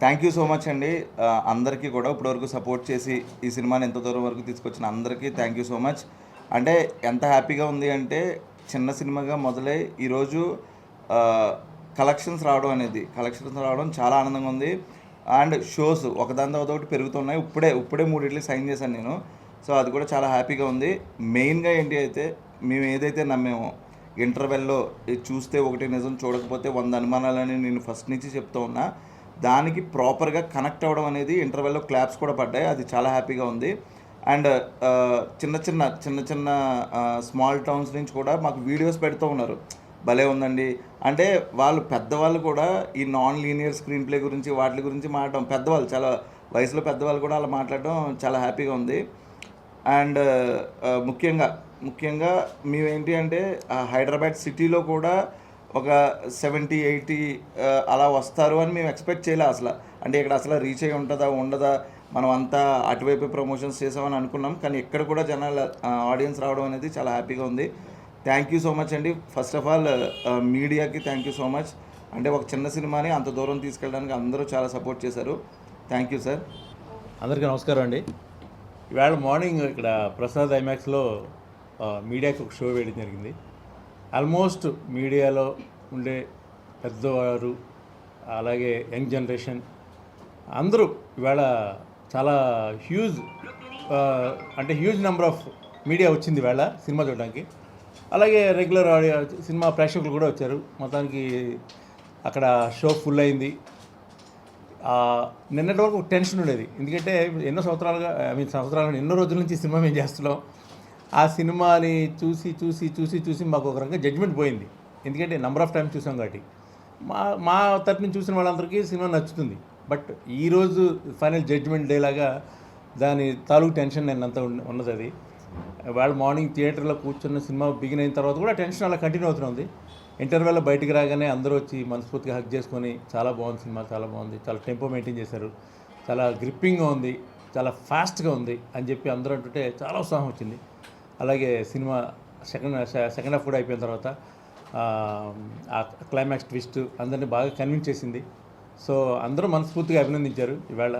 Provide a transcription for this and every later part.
Thank you so much అండి. అందరికీ కూడా ఇప్పటివరకు సపోర్ట్ చేసి ఈ సినిమాని ఎంత దూరం వరకు తీసుకొచ్చిన అందరికీ థ్యాంక్ యూ సో మచ్. అంటే ఎంత హ్యాపీగా ఉంది అంటే చిన్న సినిమాగా మొదలై ఈరోజు కలెక్షన్స్ రావడం చాలా ఆనందంగా ఉంది. అండ్ షోస్ ఒకదాని తర్వాత ఒకటి పెరుగుతున్నాయి. ఇప్పుడే 3 సైన్ చేశాను నేను. సో అది కూడా చాలా హ్యాపీగా ఉంది. మెయిన్గా ఏంటి అయితే మేము ఏదైతే నమ్మేమో ఇంటర్వెల్లో చూస్తే ఒకటి నిజం, చూడకపోతే 100 అనుమానాలని నేను ఫస్ట్ నుంచి చెప్తూ ఉన్నా. దానికి ప్రాపర్గా కనెక్ట్ అవ్వడం అనేది ఇంటర్వెల్లో క్లాప్స్ కూడా పడ్డాయి. అది చాలా హ్యాపీగా ఉంది. అండ్ చిన్న చిన్న స్మాల్ టౌన్స్ నుంచి కూడా మాకు వీడియోస్ పెడుతూ ఉన్నారు, భలే ఉందండి అంటే. పెద్దవాళ్ళు కూడా ఈ నాన్ లీనియర్ స్క్రీన్ ప్లే గురించి వాటి గురించి మాట్లాడడం, పెద్దవాళ్ళు చాలా వయసులో పెద్దవాళ్ళు కూడా అలా మాట్లాడడం చాలా హ్యాపీగా ఉంది. అండ్ ముఖ్యంగా మేమేంటి అంటే హైదరాబాద్ సిటీలో కూడా ఒక 70-80 అలా వస్తారు అని మేము ఎక్స్పెక్ట్ చేయలే అసలు. అంటే ఇక్కడ అసలు రీచ్ అయ్యి ఉండదా మనం అంతా అటువైపు ప్రమోషన్స్ చేసామని అనుకున్నాం. కానీ ఇక్కడ కూడా జనాలు ఆడియన్స్ రావడం అనేది చాలా హ్యాపీగా ఉంది. థ్యాంక్ యూ సో మచ్ అండి. ఫస్ట్ ఆఫ్ ఆల్ మీడియాకి థ్యాంక్ యూ సో మచ్. అంటే ఒక చిన్న సినిమాని అంత దూరం తీసుకెళ్ళడానికి అందరూ చాలా సపోర్ట్ చేశారు. Thank you sir. అందరికీ నమస్కారం అండి. ఇవాళ మార్నింగ్ ఇక్కడ ప్రసాద్ ఐమాక్స్లో మీడియాకి ఒక షో వేయడం జరిగింది. ఆల్మోస్ట్ మీడియాలో ఉండే పెద్దవారు, అలాగే యంగ్ జనరేషన్ అందరూ ఇవాళ చాలా హ్యూజ్ నెంబర్ ఆఫ్ మీడియా వచ్చింది ఇవాళ సినిమా చూడడానికి. అలాగే రెగ్యులర్ సినిమా ప్రేక్షకులు కూడా వచ్చారు. మొత్తానికి అక్కడ షో ఫుల్ అయింది. నిన్నటి వరకు టెన్షన్ ఉండేది, ఎందుకంటే ఎన్నో రోజుల నుంచి సినిమా మేము చేస్తున్నాం. ఆ సినిమాని చూసి మాకు ఒక రకంగా జడ్జిమెంట్ పోయింది. ఎందుకంటే నెంబర్ ఆఫ్ టైమ్స్ చూసాం కాబట్టి మా తరపు నుంచి చూసిన వాళ్ళందరికీ సినిమా నచ్చుతుంది. బట్ ఈరోజు ఫైనల్ జడ్జిమెంట్ డే లాగా దాని తాలూకు టెన్షన్ నిన్నంతా ఉన్నది. అది వాళ్ళ మార్నింగ్ థియేటర్లో కూర్చున్న సినిమా బిగిన్ అయిన తర్వాత కూడా టెన్షన్ అలా కంటిన్యూ అవుతుంది. ఇంటర్వెల్లో బయటికి రాగానే అందరూ వచ్చి మనస్ఫూర్తిగా హక్ చేసుకొని చాలా బాగుంది సినిమా, చాలా బాగుంది, చాలా టెంపో మెయింటైన్ చేశారు, చాలా గ్రిప్పింగ్గా ఉంది, చాలా ఫాస్ట్గా ఉంది అని చెప్పి అందరూ అంటుంటే చాలా ఉత్సాహం వచ్చింది. అలాగే సినిమా సెకండ్ హాఫ్ కూడా అయిపోయిన తర్వాత ఆ క్లైమాక్స్ ట్విస్ట్ అందరినీ బాగా కన్విన్స్ చేసింది. సో అందరూ మనస్ఫూర్తిగా అభినందించారు ఇవాళ.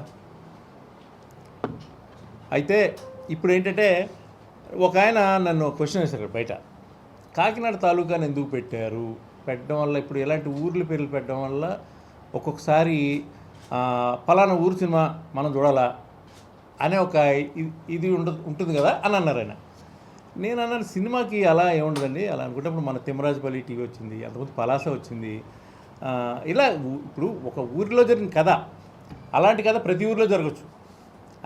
అయితే ఇప్పుడు ఏంటంటే ఒక ఆయన నన్ను క్వశ్చన్ వేశారు బయట, కాకినాడ తాలూకాని ఎందుకు పెట్టడం వల్ల ఇప్పుడు ఎలాంటి ఊర్ల పేర్లు పెట్టడం వల్ల ఒక్కొక్కసారి పలానా ఊరు సినిమా మనం చూడాలా అనే ఒక ఇది ఉంటుంది కదా అని అన్నారు ఆయన. నేను అన్నాను, సినిమాకి అలా ఏముండదండి. అలా అనుకుంటే మన తిమ్మరాజుపల్లి టీవీ వచ్చింది, అంతకుముందు పలాస వచ్చింది. ఇలా ఇప్పుడు ఒక ఊరిలో జరిగిన కథ, అలాంటి కథ ప్రతి ఊరిలో జరగచ్చు.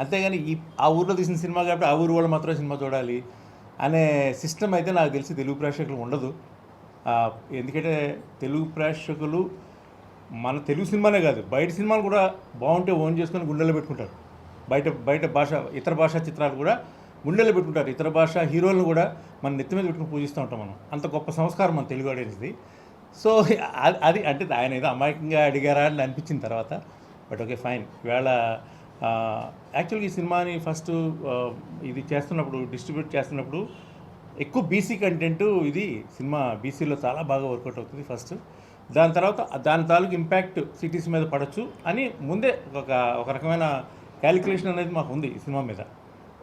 అంతేగాని ఆ ఊరిలో తీసిన సినిమా కాబట్టి ఆ ఊరు వాళ్ళు మాత్రమే సినిమా చూడాలి అనే సిస్టమ్ అయితే నాకు తెలిసి తెలుగు ప్రేక్షకులు ఉండదు. ఎందుకంటే తెలుగు ప్రేక్షకులు మన తెలుగు సినిమానే కాదు, బయట సినిమాలు కూడా బాగుంటే ఓన్ చేసుకొని గుండెల్లో పెట్టుకుంటారు. బయట ఇతర భాషా చిత్రాలు కూడా గుండెల్లో పెట్టుకుంటారు. ఇతర భాష హీరోలను కూడా మన నెత్తి మీద పెట్టుకుని పూజిస్తూ ఉంటాం మనం. అంత గొప్ప సంస్కారం మన తెలుగు ఆడియన్స్ది. సో అది అంటే ఆయన ఏదో అమాయకంగా అడిగారా అని అనిపించిన తర్వాత, బట్ ఓకే ఫైన్. ఇవాళ యాక్చువల్గా ఈ సినిమాని ఫస్ట్ ఇది డిస్ట్రిబ్యూట్ చేస్తున్నప్పుడు ఎక్కువ బీసీ కంటెంట్, ఇది సినిమా బీసీలో చాలా బాగా వర్కౌట్ అవుతుంది ఫస్ట్. దాని తర్వాత దాని తాలూకు ఇంపాక్ట్ సిటీస్ మీద పడవచ్చు అని ముందే ఒక రకమైన క్యాలిక్యులేషన్ అనేది మాకు ఉంది ఈ సినిమా మీద.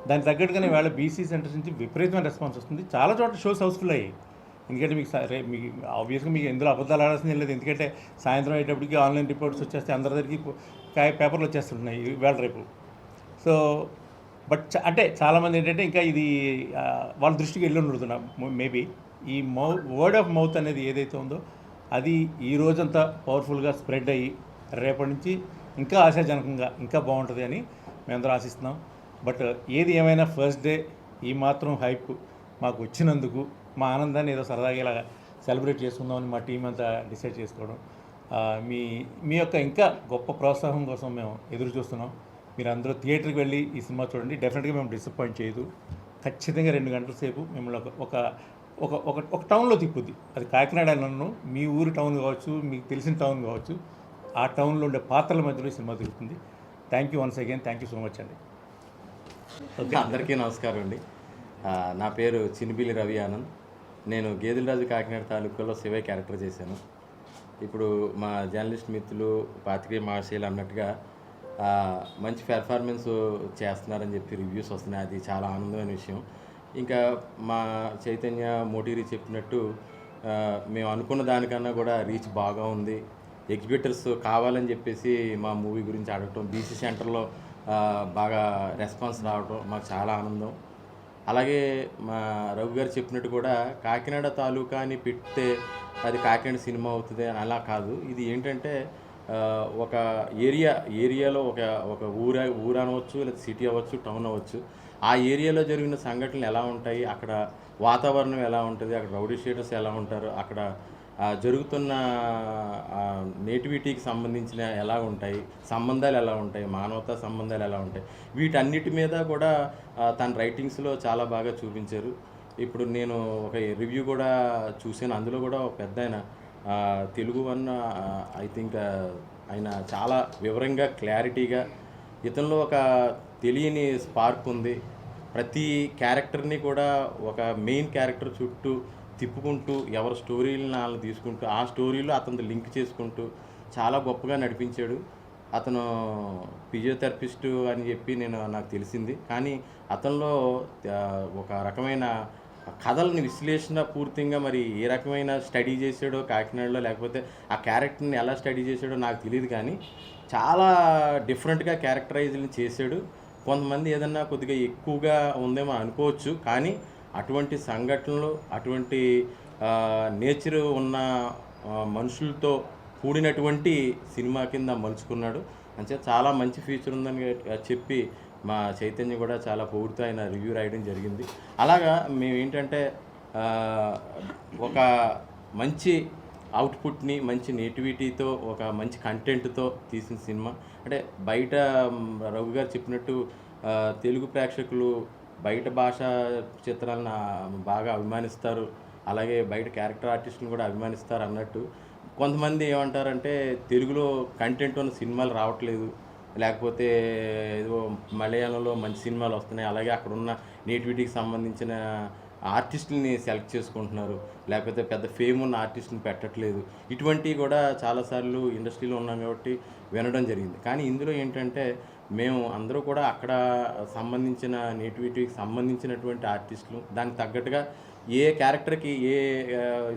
దానికి తగ్గట్టుగానే ఇవాళ బీసీ సెంటర్స్ నుంచి విపరీతమైన రెస్పాన్స్ వస్తుంది. చాలా చోట్ల షోస్ హౌస్ఫుల్ అయ్యాయి. ఎందుకంటే మీకు ఆబ్వియస్గా మీకు ఎందులో అబద్ధాలు ఆడాల్సింది లేదు. ఎందుకంటే సాయంత్రం అయ్యేటప్పటికి ఆన్లైన్ రిపోర్ట్స్ వచ్చేస్తే అందరి దగ్గరికి పేపర్లు వచ్చేస్తుంటున్నాయి ఇవాళ రేపు. సో బట్ అంటే చాలామంది ఏంటంటే ఇంకా ఇది వాళ్ళ దృష్టికి వెళ్ళి ఉండదున్నా మేబీ ఈ వర్డ్ ఆఫ్ మౌత్ అనేది ఏదైతే ఉందో అది ఈ రోజంతా పవర్ఫుల్గా స్ప్రెడ్ అయ్యి రేపటి నుంచి ఇంకా ఆశాజనకంగా ఇంకా బాగుంటుంది అని మేమందరం ఆశిస్తున్నాం. బట్ ఏది ఏమైనా ఫస్ట్ డే ఈ మాత్రం హైప్ మాకు వచ్చినందుకు మా ఆనందాన్ని ఏదో సరదాగా ఇలా సెలబ్రేట్ చేసుకుందామని మా టీం అంతా డిసైడ్ చేసుకోవడం, మీ యొక్క ఇంకా గొప్ప ప్రోత్సాహం కోసం మేము ఎదురు చూస్తున్నాం. మీరు అందరూ థియేటర్కి వెళ్ళి ఈ సినిమా చూడండి. డెఫినెట్గా మేము డిసప్పాయింట్ చేయదు. ఖచ్చితంగా 2 గంటల సేపు మిమ్మల్ని ఒక టౌన్లో తిప్పుద్ది. అది కాకినాడ నన్ను మీ ఊరి టౌన్ కావచ్చు, మీకు తెలిసిన టౌన్ కావచ్చు, ఆ టౌన్లో ఉండే పాత్రల మధ్యలో సినిమా తిరుగుతుంది. Thank you once again. Thank you so much అండి. అందరికీ నమస్కారం అండి. నా పేరు చినిబిలి రవి ఆనంద్. నేను గేదెలరాజు కాకినాడ తాలూకాలో శివయ్య క్యారెక్టర్ చేశాను. ఇప్పుడు మా జర్నలిస్ట్ మిత్రులు పాత్రికేయ మహాశయులు అన్నట్టుగా మంచి పెర్ఫార్మెన్స్ చేస్తున్నారని చెప్పి రివ్యూస్ వస్తున్నాయి. అది చాలా ఆనందమైన విషయం. ఇంకా మా చైతన్య మోటిరి చెప్పినట్టు మేము అనుకున్న దానికన్నా కూడా రీచ్ బాగా ఉంది. ఎగ్జిబిటర్స్ కావాలని చెప్పేసి మా మూవీ గురించి అడగటం, బీసీ సెంటర్లో బాగా రెస్పాన్స్ రావటం మాకు చాలా ఆనందం. అలాగే మా రఘు గారు చెప్పినట్టు కూడా కాకినాడ తాలూకా అని పెడితే అది కాకినాడ సినిమా అవుతుంది అని అలా కాదు. ఇది ఏంటంటే ఒక ఏరియాలో ఒక ఒక ఊరు అనవచ్చు, లేదా సిటీ అవ్వచ్చు, టౌన్ అవ్వచ్చు. ఆ ఏరియాలో జరిగిన సంఘటనలు ఎలా ఉంటాయి, అక్కడ వాతావరణం ఎలా ఉంటుంది, అక్కడ రౌడీ షీటర్స్ ఎలా ఉంటారు, అక్కడ జరుగుతున్న నేటివిటీకి సంబంధించిన ఎలా ఉంటాయి, సంబంధాలు ఎలా ఉంటాయి, మానవతా సంబంధాలు ఎలా ఉంటాయి, వీటన్నిటి మీద కూడా తన రైటింగ్స్లో చాలా బాగా చూపించారు. ఇప్పుడు నేను ఒక రివ్యూ కూడా చూశాను. అందులో కూడా ఒక పెద్ద ఆయన తెలుగు వన్ ఐ థింక్ ఆయన చాలా వివరంగా క్లారిటీగా ఇతనిలో ఒక తెలియని స్పార్క్ ఉంది. ప్రతి క్యారెక్టర్ని కూడా ఒక మెయిన్ క్యారెక్టర్ చుట్టూ తిప్పుకుంటూ ఎవరి స్టోరీలను వాళ్ళని తీసుకుంటూ ఆ స్టోరీలో అతను లింక్ చేసుకుంటూ చాలా గొప్పగా నడిపించాడు. అతను ఫిజియోథెరపిస్టు అని చెప్పి నాకు తెలిసింది. కానీ అతనిలో ఒక రకమైన కథలను విశ్లేషణ పూర్తిగా మరి ఏ రకమైన స్టడీ చేశాడో కాకినాడలో, లేకపోతే ఆ క్యారెక్టర్ని ఎలా స్టడీ చేశాడో నాకు తెలియదు. కానీ చాలా డిఫరెంట్గా క్యారెక్టరైజ్ని చేశాడు. కొంతమంది ఏదన్నా కొద్దిగా ఎక్కువగా ఉందేమో అనుకోవచ్చు, కానీ అటువంటి సంఘటనలు, అటువంటి నేచర్ ఉన్న మనుషులతో కూడినటువంటి సినిమా కింద మలుచుకున్నాడు. అంటే చాలా మంచి ఫీచర్ ఉందని చెప్పి మా చైతన్య కూడా చాలా పొగుడుతూ ఆయన రివ్యూ రాయడం జరిగింది. అలాగా మేము ఏంటంటే ఒక మంచి అవుట్పుట్ని, మంచి నేటివిటీతో, ఒక మంచి కంటెంట్తో తీసిన సినిమా. అంటే బయట రఘు గారు చెప్పినట్టు తెలుగు ప్రేక్షకులు బయట భాషా చిత్రాలను బాగా అభిమానిస్తారు, అలాగే బయట క్యారెక్టర్ ఆర్టిస్టులను కూడా అభిమానిస్తారు అన్నట్టు కొంతమంది ఏమంటారంటే తెలుగులో కంటెంట్ ఉన్న సినిమాలు రావట్లేదు, లేకపోతే ఏదో మలయాళంలో మంచి సినిమాలు వస్తున్నాయి, అలాగే అక్కడున్న నేటివిటీకి సంబంధించిన ఆర్టిస్టులని సెలెక్ట్ చేసుకుంటున్నారు, లేకపోతే పెద్ద ఫేమ్ ఉన్న ఆర్టిస్ట్ని పెట్టట్లేదు. ఇటువంటివి కూడా చాలాసార్లు ఇండస్ట్రీలో ఉన్నాం కాబట్టి వినడం జరిగింది. కానీ ఇందులో ఏంటంటే మేము అందరూ కూడా అక్కడ సంబంధించిన నేటివిటీకి సంబంధించినటువంటి ఆర్టిస్టులు, దానికి తగ్గట్టుగా ఏ క్యారెక్టర్కి ఏ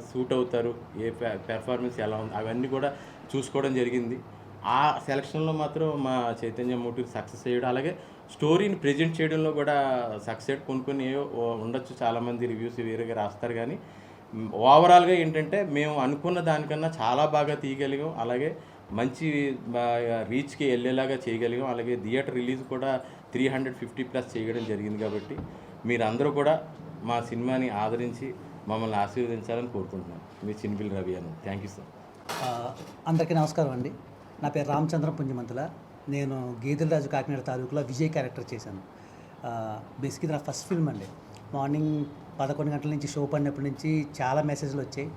సూట్ అవుతారు, ఏ పెర్ఫార్మెన్స్ ఎలా ఉంది, అవన్నీ కూడా చూసుకోవడం జరిగింది. ఆ సెలక్షన్లో మాత్రం మా చైతన్య మూర్తి సక్సెస్ అయ్యాడు. అలాగే స్టోరీని ప్రజెంట్ చేయడంలో కూడా సక్సెస్ కొన్ని ఉండొచ్చు, చాలామంది రివ్యూస్ వేరేగా రాస్తారు. కానీ ఓవరాల్గా ఏంటంటే మేము అనుకున్న దానికన్నా చాలా బాగా తీయగలిగాం, అలాగే మంచి రీచ్కి వెళ్ళేలాగా చేయగలిగాం. అలాగే థియేటర్ రిలీజ్ కూడా 350+ చేయడం జరిగింది. కాబట్టి మీరందరూ కూడా మా సినిమాని ఆదరించి మమ్మల్ని ఆశీర్వదించాలని కోరుకుంటున్నాను. మీ చిన్బిల్ రవి అని. Thank you sir. అందరికీ నమస్కారం అండి. నా పేరు రామచంద్రం పుంజమంతుల. నేను గీదలరాజు కాకినాడ తాలూకులో విజయ్ క్యారెక్టర్ చేశాను. బేసిక్గా నా ఫస్ట్ ఫిల్మ్ అండి. మార్నింగ్ 11 గంటల నుంచి షో పడినప్పటి నుంచి చాలా మెసేజ్లు వచ్చాయి.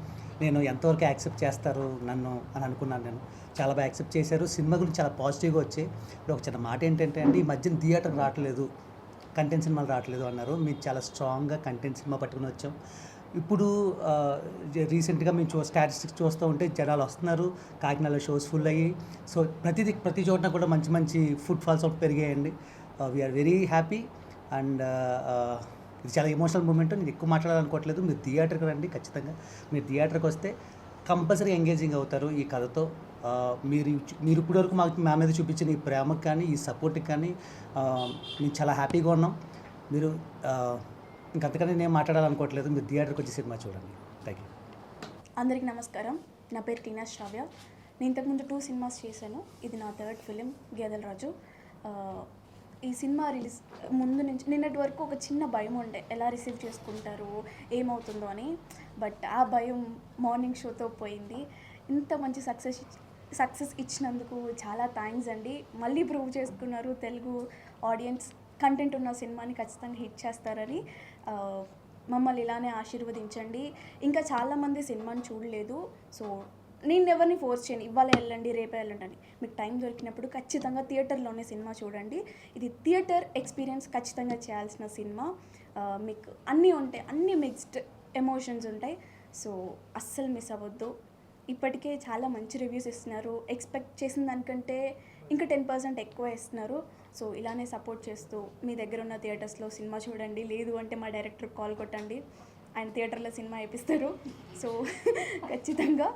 నేను ఎంతవరకు యాక్సెప్ట్ చేస్తారు నన్ను అని అనుకున్నాను. నేను చాలా బాగా యాక్సెప్ట్ చేశారు. సినిమా గురించి చాలా పాజిటివ్గా వచ్చాయి. ఇప్పుడు ఒక చిన్న మాట ఏంటంటే అండి, ఈ మధ్యన థియేటర్ రావట్లేదు, కంటెంట్ సినిమాలు రావట్లేదు అన్నారు. మేము చాలా స్ట్రాంగ్గా కంటెంట్ సినిమా పట్టుకుని వచ్చాం. ఇప్పుడు రీసెంట్గా మేము స్టాటిస్టిక్స్ చూస్తూ ఉంటే జనాలు వస్తున్నారు, కాకినాడలో షోస్ ఫుల్ అయ్యి. సో ప్రతి చోటన కూడా మంచి మంచి ఫుడ్ ఫాల్స్ అవుట్ పెరిగాయండి. We are very happy. అండ్ ఇది చాలా ఎమోషనల్ మూమెంట్. నేను ఎక్కువ మాట్లాడాలనుకోవట్లేదు. మీరు థియేటర్కి రండి, ఖచ్చితంగా మీరు థియేటర్కి వస్తే కంపల్సరీ ఎంగేజింగ్ అవుతారు ఈ కథతో. మీరు ఇప్పటివరకు మా మీద చూపించిన ఈ ప్రేమకు కానీ, ఈ సపోర్ట్కి కానీ మేము చాలా హ్యాపీగా ఉన్నాం. మీరు ఇంకంతకన్నా నేను మాట్లాడాలనుకోవట్లేదు. మీరు థియేటర్కి వచ్చి సినిమా చూడండి. Thank you. అందరికీ నమస్కారం. నా పేరు టీనా శ్రావ్య. నేను ఇంతకుముందు 2 సినిమాస్ చేశాను. ఇది నా 3rd ఫిలిం గేదెలరాజు. ఈ సినిమా రిలీజ్ ముందు నుంచి నిన్నటి వరకు ఒక చిన్న భయం ఉండే, ఎలా రిసీవ్ చేసుకుంటారు, ఏమవుతుందో అని. బట్ ఆ భయం మార్నింగ్ షోతో పోయింది. ఇంత మంచి సక్సెస్ ఇచ్చినందుకు చాలా థ్యాంక్స్ అండి. మళ్ళీ ప్రూవ్ చేసుకున్నారు, తెలుగు ఆడియన్స్ కంటెంట్ ఉన్న సినిమాని ఖచ్చితంగా హిట్ చేస్తారని. మమ్మల్ని ఇలానే ఆశీర్వదించండి. ఇంకా చాలామంది సినిమాని చూడలేదు. సో నేను ఎవరిని ఫోర్స్ చేయను, ఇవాళ వెళ్ళండి, రేపే వెళ్ళండి అని. మీకు టైం దొరికినప్పుడు ఖచ్చితంగా థియేటర్లోనే సినిమా చూడండి. ఇది థియేటర్ ఎక్స్పీరియన్స్ ఖచ్చితంగా చేయాల్సిన సినిమా. మీకు అన్నీ ఉంటాయి, అన్ని మిక్స్డ్ ఎమోషన్స్ ఉంటాయి. సో అస్సలు మిస్ అవ్వద్దు. ఇప్పటికే చాలా మంచి రివ్యూస్ ఇస్తున్నారు. ఎక్స్పెక్ట్ చేసిన దానికంటే ఇంకా 10% ఎక్కువ ఇస్తున్నారు. సో ఇలానే సపోర్ట్ చేస్తూ మీ దగ్గర ఉన్న థియేటర్స్లో సినిమా చూడండి. లేదు అంటే మా డైరెక్టర్కి కాల్ కొట్టండి, ఆయన థియేటర్లో సినిమా వేపిస్తారు. సో ఖచ్చితంగా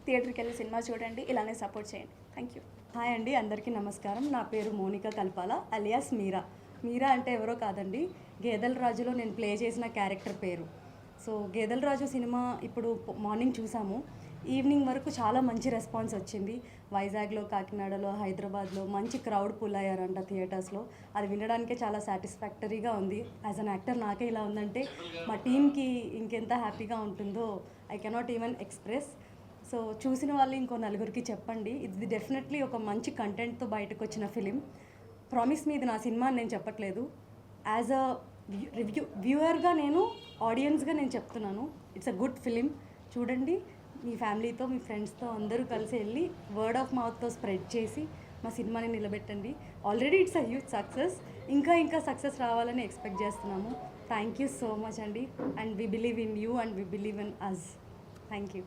థియేటర్కి వెళ్ళి సినిమా చూడండి, ఇలానే సపోర్ట్ చేయండి. Thank you. హాయ్ అండి, అందరికీ నమస్కారం. నా పేరు మోనికా కల్పాల అలియాస్ మీరా. మీరా అంటే ఎవరో కాదండి, గేదెల రాజులో నేను ప్లే చేసిన క్యారెక్టర్ పేరు. సో గేదెల రాజు సినిమా ఇప్పుడు మార్నింగ్ చూసాము, ఈవినింగ్ వరకు చాలా మంచి రెస్పాన్స్ వచ్చింది. వైజాగ్లో, కాకినాడలో, హైదరాబాద్లో మంచి క్రౌడ్ పుల్ అయ్యారంట థియేటర్స్లో. అది వినడానికే చాలా సాటిస్ఫాక్టరీగా ఉంది. యాజ్ అన్ యాక్టర్ నాకే ఇలా ఉందంటే మా టీమ్కి ఇంకెంత హ్యాపీగా ఉంటుందో I cannot even express. So చూసిన వాళ్ళు ఇంకో నలుగురికి చెప్పండి. ఇది డెఫినెట్లీ ఒక మంచి కంటెంట్తో బయటకు వచ్చిన ఫిలిం. ప్రామిస్ మీద నా సినిమా నేను చెప్పట్లేదు, యాజ్ అ వ్యూవర్గా నేను, ఆడియన్స్గా నేను చెప్తున్నాను. It's a good film. చూడండి, మీ ఫ్యామిలీతో, మీ ఫ్రెండ్స్తో అందరూ కలిసి వెళ్ళి వర్డ్ ఆఫ్ మౌత్తో స్ప్రెడ్ చేసి మా సినిమాని నిలబెట్టండి. Already it's a huge success, ఇంకా సక్సెస్ రావాలని ఎక్స్పెక్ట్ చేస్తున్నాము. థ్యాంక్ యూ సో మచ్ అండి. And we believe in you and we believe in us. Thank you.